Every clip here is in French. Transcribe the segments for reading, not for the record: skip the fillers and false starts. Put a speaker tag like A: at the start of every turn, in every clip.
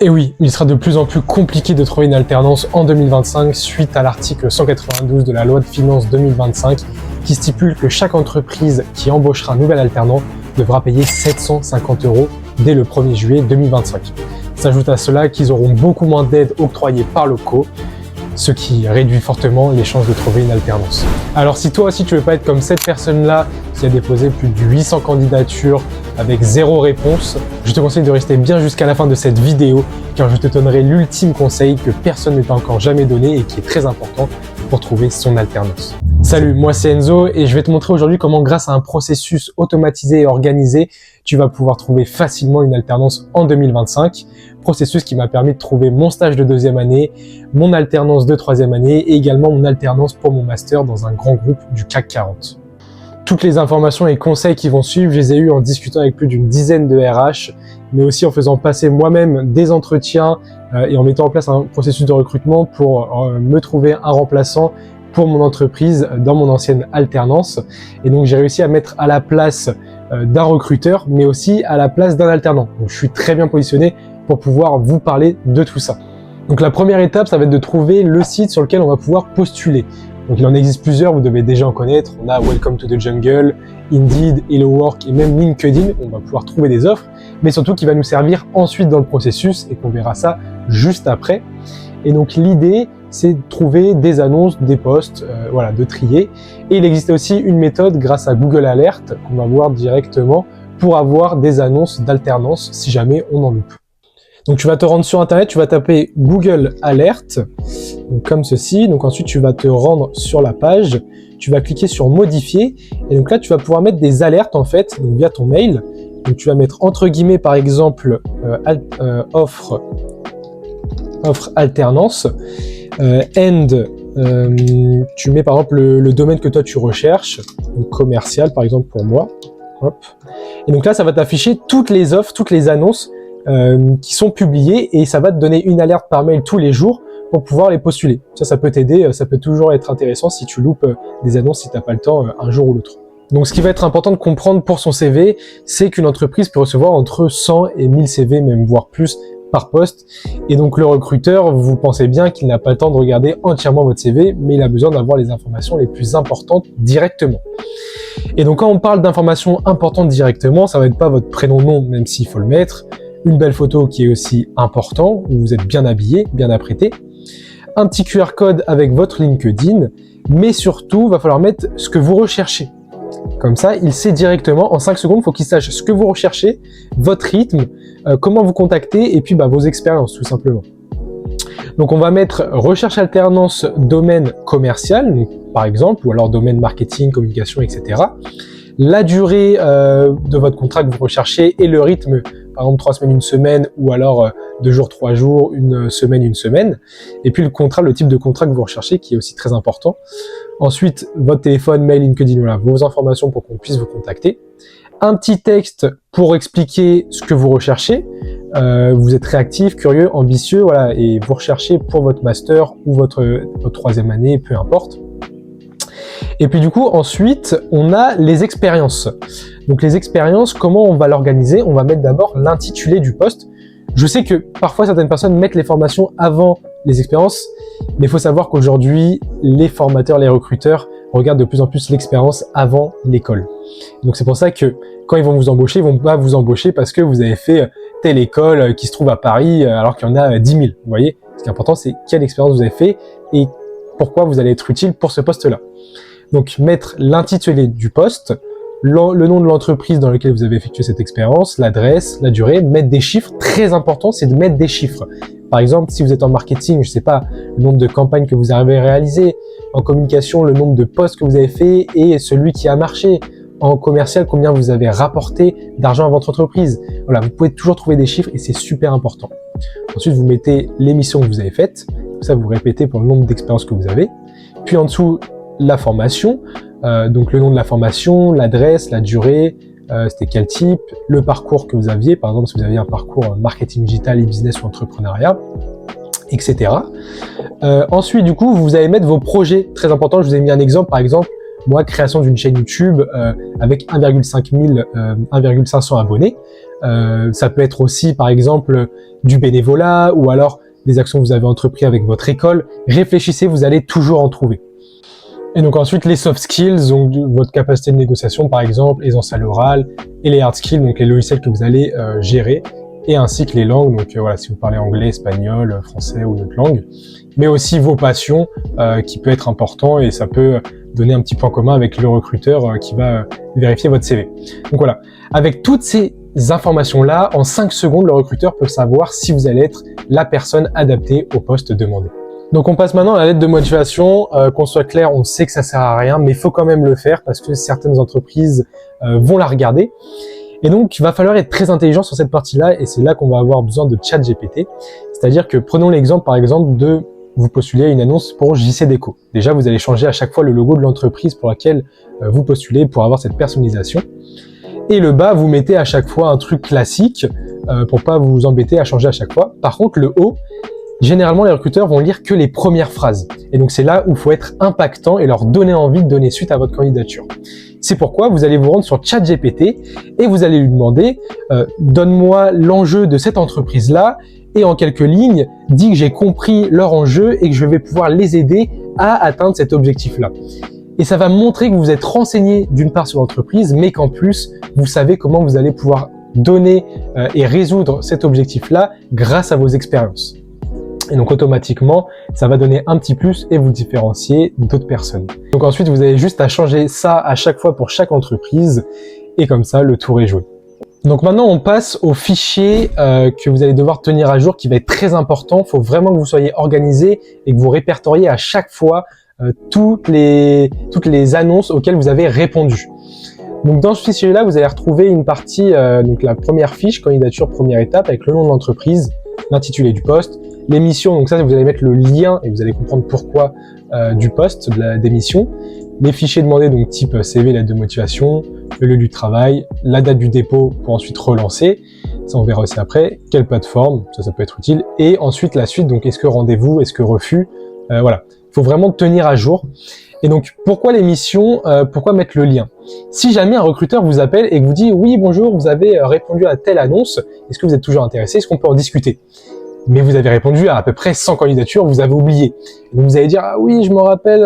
A: Et oui, il sera de plus en plus compliqué de trouver une alternance en 2025 suite à l'article 192 de la loi de finances 2025 qui stipule que chaque entreprise qui embauchera un nouvel alternant devra payer 750 € dès le 1er juillet 2025. S'ajoute à cela qu'ils auront beaucoup moins d'aides octroyées par l'OPCO, ce qui réduit fortement les chances de trouver une alternance. Alors si toi aussi tu veux pas être comme cette personne-là qui a déposé plus de 800 candidatures avec 0 réponse, je te conseille de rester bien jusqu'à la fin de cette vidéo car je te donnerai l'ultime conseil que personne ne t'a encore jamais donné et qui est très important pour trouver son alternance. Salut, moi c'est Enzo et je vais te montrer aujourd'hui comment grâce à un processus automatisé et organisé, tu vas pouvoir trouver facilement une alternance en 2025. Processus qui m'a permis de trouver mon stage de 2e année, mon alternance de 3e année et également mon alternance pour mon master dans un grand groupe du CAC 40. Toutes les informations et conseils qui vont suivre, je les ai eus en discutant avec plus d'une dizaine de RH, mais aussi en faisant passer moi-même des entretiens et en mettant en place un processus de recrutement pour me trouver un remplaçant pour mon entreprise dans mon ancienne alternance. Et donc j'ai réussi à mettre à la place d'un recruteur, mais aussi à la place d'un alternant. Donc je suis très bien positionné pour pouvoir vous parler de tout ça. Donc la première étape, ça va être de trouver le site sur lequel on va pouvoir postuler. Donc il en existe plusieurs, vous devez déjà en connaître. On a Welcome to the Jungle, Indeed, Hello Work et même LinkedIn. On va pouvoir trouver des offres, mais surtout qui va nous servir ensuite dans le processus et qu'on verra ça juste après. Et donc l'idée, c'est de trouver des annonces, des posts, voilà, de trier. Et il existe aussi une méthode grâce à Google Alert qu'on va voir directement pour avoir des annonces d'alternance si jamais on en loupe. Donc tu vas te rendre sur internet, tu vas taper Google Alert, donc comme ceci. Donc ensuite tu vas te rendre sur la page, tu vas cliquer sur modifier et donc là tu vas pouvoir mettre des alertes en fait, donc via ton mail. Donc tu vas mettre entre guillemets par exemple offre alternance tu mets par exemple le domaine que toi tu recherches, donc commercial par exemple pour moi. Hop. Et donc là ça va t'afficher toutes les offres, toutes les annonces qui sont publiées et ça va te donner une alerte par mail tous les jours pour pouvoir les postuler. Ça peut t'aider, ça peut toujours être intéressant si tu loupes des annonces si tu n'as pas le temps un jour ou l'autre. Donc ce qui va être important de comprendre pour son CV, c'est qu'une entreprise peut recevoir entre 100 et 1000 CV, même voire plus, par poste. Et donc le recruteur, vous pensez bien qu'il n'a pas le temps de regarder entièrement votre CV, mais il a besoin d'avoir les informations les plus importantes directement. Et donc quand on parle d'informations importantes directement, ça va être pas votre prénom-nom, même s'il faut le mettre, une belle photo qui est aussi important, où vous êtes bien habillé, bien apprêté, un petit QR code avec votre LinkedIn, mais surtout, il va falloir mettre ce que vous recherchez. Comme ça, il sait directement, en 5 secondes, il faut qu'il sache ce que vous recherchez, votre rythme, comment vous contacter, et puis vos expériences, tout simplement. Donc on va mettre recherche alternance domaine commercial, par exemple, ou alors domaine marketing, communication, etc. La durée de votre contrat que vous recherchez et le rythme, par exemple 3 semaines, 1 semaine, ou alors 2 jours, 3 jours, 1 semaine, 1 semaine. Et puis le contrat, le type de contrat que vous recherchez, qui est aussi très important. Ensuite, votre téléphone, mail, LinkedIn, voilà, vos informations pour qu'on puisse vous contacter. Un petit texte pour expliquer ce que vous recherchez. Vous êtes réactif, curieux, ambitieux, voilà, et vous recherchez pour votre master ou votre 3e année, peu importe. Et puis du coup, ensuite, on a les expériences. Donc les expériences, comment on va l'organiser? On va mettre d'abord l'intitulé du poste. Je sais que parfois certaines personnes mettent les formations avant les expériences, mais il faut savoir qu'aujourd'hui, les formateurs, les recruteurs regardent de plus en plus l'expérience avant l'école. Donc c'est pour ça que quand ils vont vous embaucher, ils vont pas vous embaucher parce que vous avez fait telle école qui se trouve à Paris alors qu'il y en a 10 000. Vous voyez, ce qui est important, c'est quelle expérience vous avez fait et pourquoi vous allez être utile pour ce poste-là. Donc mettre l'intitulé du poste, le nom de l'entreprise dans laquelle vous avez effectué cette expérience, l'adresse, la durée, mettre des chiffres. Très important, c'est de mettre des chiffres. Par exemple, si vous êtes en marketing, je sais pas, le nombre de campagnes que vous avez réalisées. En communication, le nombre de posts que vous avez fait et celui qui a marché. En commercial, combien vous avez rapporté d'argent à votre entreprise. Voilà, vous pouvez toujours trouver des chiffres et c'est super important. Ensuite, vous mettez l'émission que vous avez faite. Ça, vous répétez pour le nombre d'expériences que vous avez. Puis en dessous, la formation. Donc le nom de la formation, l'adresse, la durée, c'était quel type, le parcours que vous aviez, par exemple si vous aviez un parcours marketing digital, e-business ou entrepreneuriat, etc. Ensuite, du coup, vous allez mettre vos projets, très important. Je vous ai mis un exemple, par exemple, moi, création d'une chaîne YouTube avec 1,500 abonnés. Ça peut être aussi, par exemple, du bénévolat ou alors des actions que vous avez entreprises avec votre école. Réfléchissez, vous allez toujours en trouver. Et donc ensuite, les soft skills, donc votre capacité de négociation, par exemple, aisance à l'oral, et les hard skills, donc les logiciels que vous allez gérer, et ainsi que les langues, donc voilà, si vous parlez anglais, espagnol, français ou une autre langue, mais aussi vos passions, qui peut être important, et ça peut donner un petit point commun avec le recruteur qui va vérifier votre CV. Donc voilà, avec toutes ces informations-là, en 5 secondes, le recruteur peut savoir si vous allez être la personne adaptée au poste demandé. Donc on passe maintenant à la lettre de motivation. Qu'on soit clair, on sait que ça sert à rien, mais il faut quand même le faire parce que certaines entreprises vont la regarder. Et donc il va falloir être très intelligent sur cette partie-là, et c'est là qu'on va avoir besoin de ChatGPT. C'est-à-dire que prenons l'exemple par exemple de vous postuler à une annonce pour JCDecaux. Déjà vous allez changer à chaque fois le logo de l'entreprise pour laquelle vous postulez pour avoir cette personnalisation. Et le bas, vous mettez à chaque fois un truc classique pour pas vous embêter à changer à chaque fois. Par contre, le haut, généralement, les recruteurs vont lire que les premières phrases. Et donc, c'est là où il faut être impactant et leur donner envie de donner suite à votre candidature. C'est pourquoi vous allez vous rendre sur ChatGPT et vous allez lui demander donne-moi l'enjeu de cette entreprise-là et en quelques lignes, dis que j'ai compris leur enjeu et que je vais pouvoir les aider à atteindre cet objectif-là. Et ça va montrer que vous êtes renseigné d'une part sur l'entreprise, mais qu'en plus, vous savez comment vous allez pouvoir donner et résoudre cet objectif-là grâce à vos expériences. Et donc automatiquement, ça va donner un petit plus et vous différencier d'autres personnes. Donc ensuite, vous avez juste à changer ça à chaque fois pour chaque entreprise et comme ça, le tour est joué. Donc maintenant, on passe au fichier que vous allez devoir tenir à jour qui va être très important. Il faut vraiment que vous soyez organisé et que vous répertoriez à chaque fois toutes les annonces auxquelles vous avez répondu. Donc dans ce fichier-là, vous allez retrouver une partie, donc la première fiche, candidature première étape, avec le nom de l'entreprise, l'intitulé du poste, les missions, donc ça vous allez mettre le lien et vous allez comprendre pourquoi du poste, des missions, les fichiers demandés, donc type CV, lettre de motivation, le lieu du travail, la date du dépôt pour ensuite relancer, ça on verra aussi après, quelle plateforme, ça peut être utile, et ensuite la suite, donc est-ce que rendez-vous, est-ce que refus, voilà, il faut vraiment tenir à jour. Et donc pourquoi les missions, pourquoi mettre le lien? Si jamais un recruteur vous appelle et que vous dit oui bonjour, vous avez répondu à telle annonce, est-ce que vous êtes toujours intéressé, est-ce qu'on peut en discuter? Mais vous avez répondu à peu près 100 candidatures, vous avez oublié. Et donc vous allez dire ah oui je me rappelle,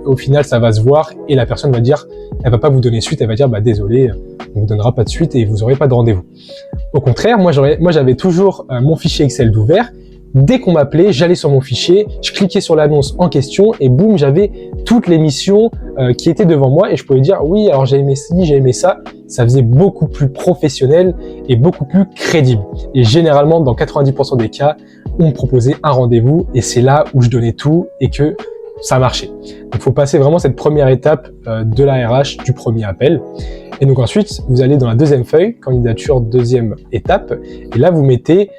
A: au final ça va se voir et la personne va dire, elle va pas vous donner suite, elle va dire bah désolé, on vous donnera pas de suite et vous aurez pas de rendez-vous. Au contraire, moi j'avais toujours mon fichier Excel d'ouvert. Dès qu'on m'appelait, j'allais sur mon fichier, je cliquais sur l'annonce en question et boum, j'avais toutes les missions qui étaient devant moi et je pouvais dire oui, alors j'ai aimé ci, j'ai aimé ça. Ça faisait beaucoup plus professionnel et beaucoup plus crédible. Et généralement, dans 90% des cas, on me proposait un rendez-vous et c'est là où je donnais tout et que ça marchait. Donc, il faut passer vraiment cette première étape de la RH, du premier appel. Et donc ensuite, vous allez dans la deuxième feuille, candidature deuxième étape, et là vous mettez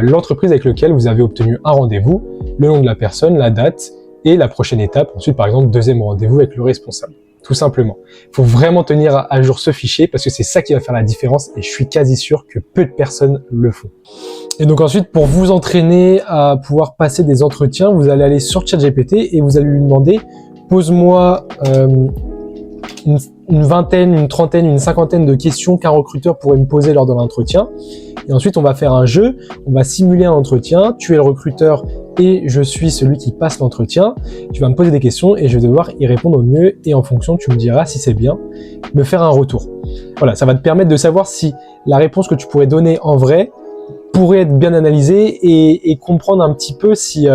A: l'entreprise avec laquelle vous avez obtenu un rendez-vous, le nom de la personne, la date, et la prochaine étape, ensuite par exemple deuxième rendez-vous avec le responsable, tout simplement. Il faut vraiment tenir à jour ce fichier parce que c'est ça qui va faire la différence et je suis quasi sûr que peu de personnes le font. Et donc ensuite, pour vous entraîner à pouvoir passer des entretiens, vous allez aller sur ChatGPT et vous allez lui demander « Pose-moi une vingtaine, une trentaine, une cinquantaine de questions qu'un recruteur pourrait me poser lors d'un entretien. » Et ensuite, on va faire un jeu, on va simuler un entretien, tu es le recruteur et je suis celui qui passe l'entretien. Tu vas me poser des questions et je vais devoir y répondre au mieux et en fonction, tu me diras si c'est bien, me faire un retour. Voilà, ça va te permettre de savoir si la réponse que tu pourrais donner en vrai pourrait être bien analysée et comprendre un petit peu si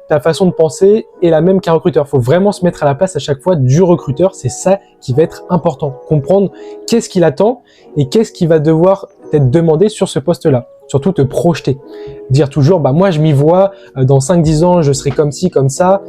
A: ta façon de penser est la même qu'un recruteur. Il faut vraiment se mettre à la place à chaque fois du recruteur, c'est ça qui va être important. Comprendre qu'est-ce qu'il attend et qu'est-ce qu'il va devoir être demandé sur ce poste-là. Surtout te projeter. Dire toujours, bah moi je m'y vois, dans 5-10 ans je serai comme ci, comme ça,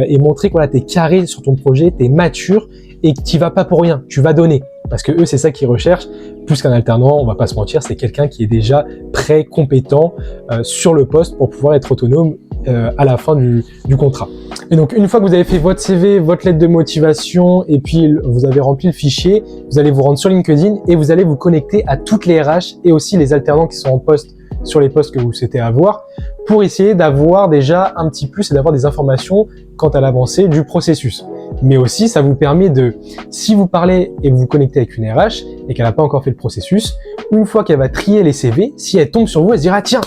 A: et montrer que voilà, tu es carré sur ton projet, tu es mature et que tu vas pas pour rien, tu vas donner. Parce que eux, c'est ça qu'ils recherchent, plus qu'un alternant, on va pas se mentir, c'est quelqu'un qui est déjà très compétent sur le poste pour pouvoir être autonome à la fin du contrat. Et donc, une fois que vous avez fait votre CV, votre lettre de motivation et puis vous avez rempli le fichier, vous allez vous rendre sur LinkedIn et vous allez vous connecter à toutes les RH et aussi les alternants qui sont en poste sur les postes que vous souhaitez avoir pour essayer d'avoir déjà un petit plus et d'avoir des informations quant à l'avancée du processus. mais aussi ça vous permet de, si vous parlez et vous vous connectez avec une RH et qu'elle n'a pas encore fait le processus, une fois qu'elle va trier les CV, si elle tombe sur vous, elle se dira, tiens,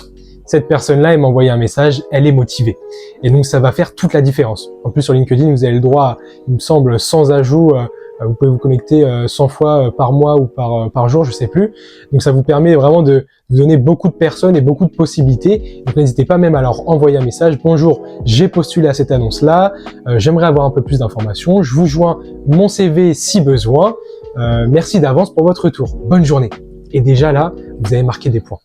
A: cette personne-là, elle m'a envoyé un message, elle est motivée. Et donc, ça va faire toute la différence. En plus, sur LinkedIn, vous avez le droit, il me semble, sans ajout, vous pouvez vous connecter 100 fois par mois ou par jour, je sais plus. Donc, ça vous permet vraiment de vous donner beaucoup de personnes et beaucoup de possibilités. Donc, n'hésitez pas même à leur envoyer un message. Bonjour, j'ai postulé à cette annonce-là, j'aimerais avoir un peu plus d'informations. Je vous joins mon CV si besoin. Merci d'avance pour votre retour. Bonne journée. Et déjà là, vous avez marqué des points.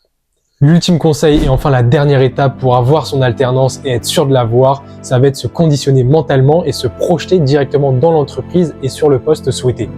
A: L'ultime conseil et enfin la dernière étape pour avoir son alternance et être sûr de l'avoir, ça va être se conditionner mentalement et se projeter directement dans l'entreprise et sur le poste souhaité.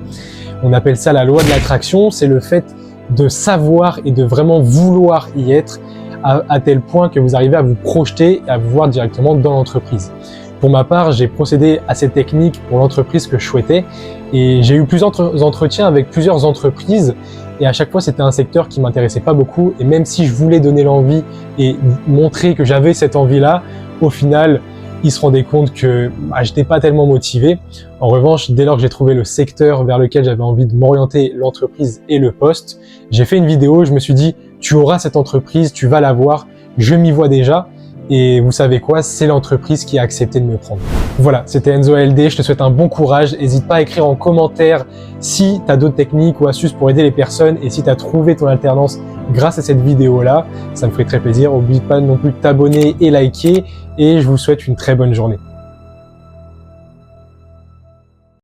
A: On appelle ça la loi de l'attraction, c'est le fait de savoir et de vraiment vouloir y être à tel point que vous arrivez à vous projeter et à vous voir directement dans l'entreprise. Pour ma part, j'ai procédé à cette technique pour l'entreprise que je souhaitais et j'ai eu plusieurs entretiens avec plusieurs entreprises et à chaque fois, c'était un secteur qui m'intéressait pas beaucoup et même si je voulais donner l'envie et montrer que j'avais cette envie-là, au final, ils se rendaient compte que j'étais pas tellement motivé. En revanche, dès lors que j'ai trouvé le secteur vers lequel j'avais envie de m'orienter, l'entreprise et le poste, j'ai fait une vidéo, je me suis dit, tu auras cette entreprise, tu vas l'avoir, je m'y vois déjà. Et vous savez quoi, c'est l'entreprise qui a accepté de me prendre. Voilà, c'était Enzo ALD, je te souhaite un bon courage. N'hésite pas à écrire en commentaire si tu as d'autres techniques ou astuces pour aider les personnes et si tu as trouvé ton alternance grâce à cette vidéo-là. Ça me ferait très plaisir. N'oublie pas non plus de t'abonner et liker et je vous souhaite une très bonne journée.